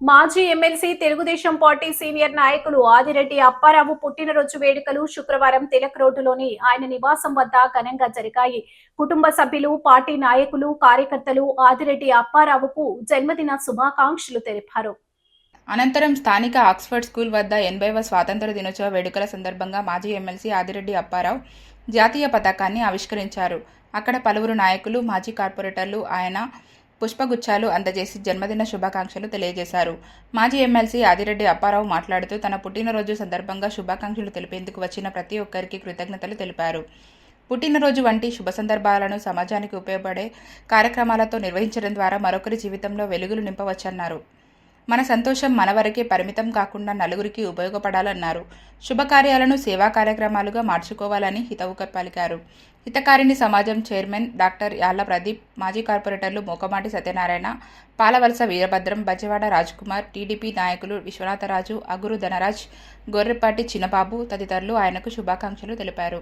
మాజీ MLC Telugu Desam party senior నాయకులు ఆదిరెడ్డి అప్పారావు పుట్టినరోజు వేడుకలు శుక్రవారం తిలక్ రోడ్డులోని ఆయన నివాసం వద్ద ఘనంగా జరిగాయి. కుటుంబ సభ్యులు, పార్టీ నాయకులు, కార్యకర్తలు ఆదిరెడ్డి అప్పారావుకు జన్మదిన శుభాకాంక్షలు తెలిపారు. అనంతరం స్థానిక ఆక్స్ఫర్డ్ స్కూల్ వద్ద 80వ స్వాతంత్ర దినోత్సవ వేడుకల సందర్భంగా మాజీ ఎమ్మెల్సీ ఆదిరెడ్డి అప్పారావు జాతీయ పతాకాన్ని ఆవిష్కరించారు. అక్కడ పలువురు నాయకులు, మాజీ కార్పొరేటర్లు ఆయన పుష్పగుచ్చాలు అందజేసి జన్మదిన శుభాకాంక్షలు తెలియజేశారు. మాజీ ఎమ్మెల్సీ ఆదిరెడ్డి అప్పారావు మాట్లాడుతూ తన పుట్టినరోజు సందర్భంగా శుభాకాంక్షలు తెలిపేందుకు వచ్చిన ప్రతి ఒక్కరికి కృతజ్ఞతలు తెలిపారు. పుట్టినరోజు వంటి శుభ సందర్భాలను సమాజానికి ఉపయోగపడే కార్యక్రమాలతో నిర్వహించడం ద్వారా మరొకరి జీవితంలో వెలుగులు నింపవచ్చన్నారు. మన సంతోషం మన వరకే పరిమితం కాకుండా నలుగురికి ఉపయోగపడాలన్నారు. శుభకార్యాలను సేవా కార్యక్రమాలుగా మార్చుకోవాలని హితవు పలికారు. హితకారిణి సమాజం చైర్మన్ డాక్టర్ యాళ్ల ప్రదీప్, మాజీ కార్పొరేటర్లు మోకమాటి సత్యనారాయణ, పాలవలస వీరభద్రం, బజ్జవాడ రాజ్కుమార్, టీడీపీ నాయకులు విశ్వనాథరాజు, అగురు ధనరాజ్, గొర్రెపాటి చిన్నబాబు తదితరులు ఆయనకు శుభాకాంక్షలు తెలిపారు.